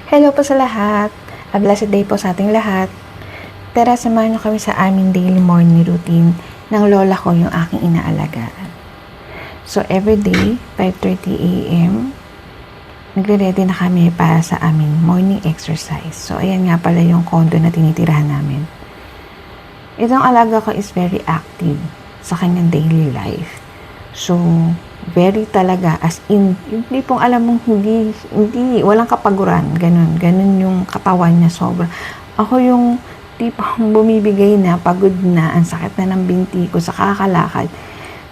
Hello po sa lahat. A blessed day po sa ating lahat. Tara, samahan niyo kami sa aming daily morning routine ng lola ko, yung aking inaalagaan. So, everyday, 5:30 a.m., nagre-ready na kami para sa aming morning exercise. So, ayan nga pala yung condo na tinitirahan namin. Itong alaga ko is very active sa kanyang daily life. So, very talaga, as in, hindi pong alam mong hindi, walang kapaguran, ganun yung katawan niya, sobra. Ako yung tipong bumibigay na, pagod na, ang sakit na ng binti ko sa kakalakad.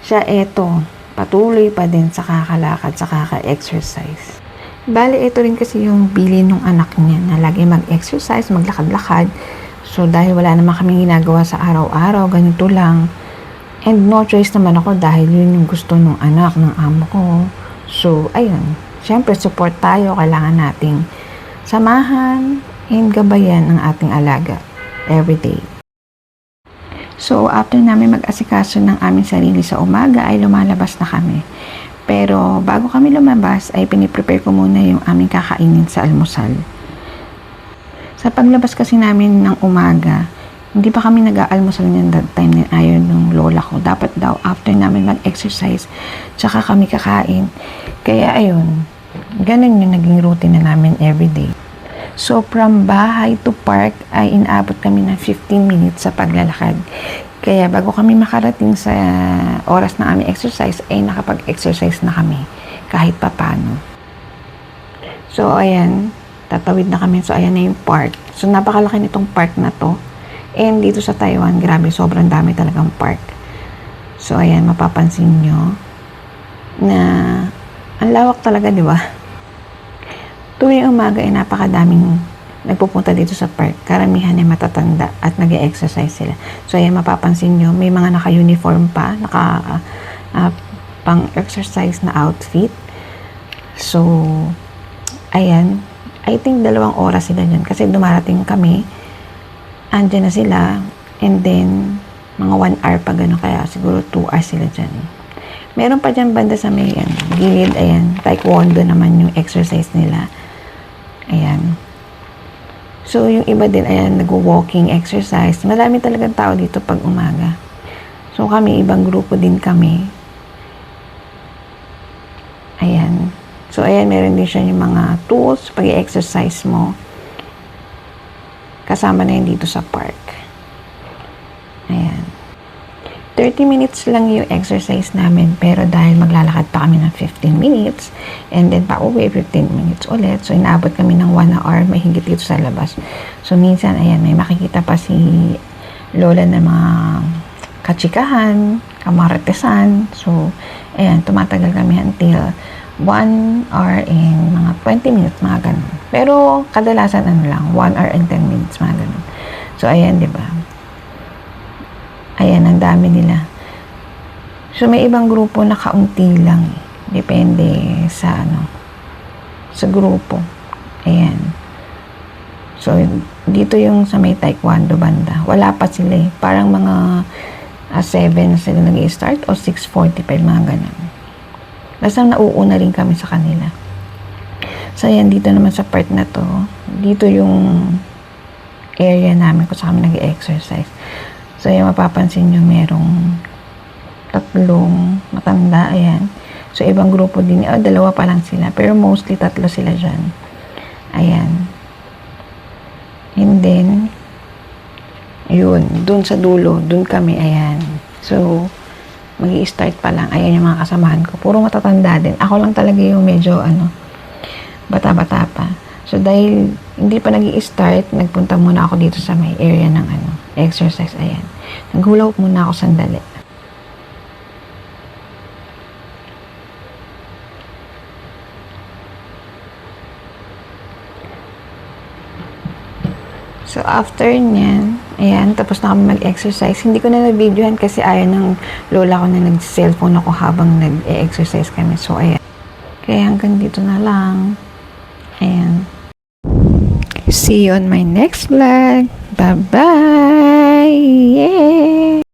Siya eto, patuloy pa din sa kakalakad, sa kaka-exercise. Bale, ito rin kasi yung bili ng anak niya na lagi mag-exercise, maglakad-lakad. So, dahil wala naman kaming ginagawa sa araw-araw, ganito lang. And no choice naman ako dahil yun yung gusto ng anak, ng amo ko. So, ayun. Siyempre, support tayo. Kailangan nating samahan and gabayan ang ating alaga everyday. So, after namin mag-asikaso ng aming sarili sa umaga, ay lumalabas na kami. Pero, bago kami lumabas, ay piniprepare ko muna yung aming kakainin sa almusal. Sa paglabas kasi namin ng umaga, hindi pa kami nag-aalmusal niyan that time na ayaw ng lola ko. Dapat daw, after namin mag-exercise, tsaka kami kakain. Kaya ayun, ganun yung naging routine na namin everyday. So, from bahay to park, ay inaabot kami ng 15 minutes sa paglalakad. Kaya bago kami makarating sa oras na aming exercise, ay nakapag-exercise na kami, kahit papano. So, ayan, tatawid na kami. So, ayan na yung park. So, napakalaki nitong park na to. And dito sa Taiwan, grabe, sobrang dami talagang park. So, ayan, mapapansin nyo na ang lawak talaga, di ba? Tuwing umaga ay napakadaming nagpupunta dito sa park. Karamihan ay matatanda at nag-e-exercise sila. So, ayan, mapapansin nyo, may mga naka-uniform pa, pang-exercise na outfit. So, ayan, I think 2 oras sila dyan kasi dumarating kami, andyan na sila, and then mga 1 hour pa gano'n, kaya siguro 2 hours sila dyan. Meron pa dyan banda sa may gilid, ayan, taekwondo naman yung exercise nila. Ayan. So, yung iba din, ayan, nag-walking exercise. Marami talagang tao dito pag umaga. So, kami, ibang grupo din kami. Ayan. So, ayan, meron din siya yung mga tools pag i-exercise mo. Kasama na yun dito sa park. Ayan. 30 minutes lang yung exercise namin, pero dahil maglalakad pa kami ng 15 minutes, and then pa uwi 15 minutes ulit, so inaabot kami ng 1 hour, may higit dito sa labas. So minsan, ayan, may makikita pa si lola na mga kachikahan, kamaritesan. So, ayan, tumatagal kami until 1 hour and mga 20 minutes, mga ganun. Pero, kadalasan ano lang, 1 hour and 10 minutes, mga ganun. So, ayan, di ba? Ayan, ang dami nila. So, may ibang grupo na kaunti lang. Depende sa, sa grupo. Ayan. So, dito yung sa may taekwondo banda. Wala pa sila eh. Parang mga 7 na sila nag-i-start o 6:45, mga ganun. Basta nauuna rin kami sa kanila. So, ayan, dito naman sa part na to, dito yung area namin kung saan kami nag-exercise. So, ayan, mapapansin nyo, merong 3 matanda, ayan. So, ibang grupo din, 2 pa lang sila, pero mostly 3 sila dyan. Ayan. And then, yun, dun sa dulo, dun kami, ayan. So, mag-i-start pa lang. Ayan yung mga kasamahan ko. Puro matatanda din. Ako lang talaga yung medyo, bata-bata pa. So, dahil hindi pa nag-i-start, nagpunta muna ako dito sa may area ng exercise. Ayan. Naghulaw muna ako sandali. So, after nyan, ayan, tapos na kami mag-exercise. Hindi ko na na-videohan kasi ayaw ng lola ko na nag-cellphone ako habang nag-exercise kami. So, ayan. Kaya hanggang dito na lang. Ayan. See you on my next vlog. Bye-bye! Yeah!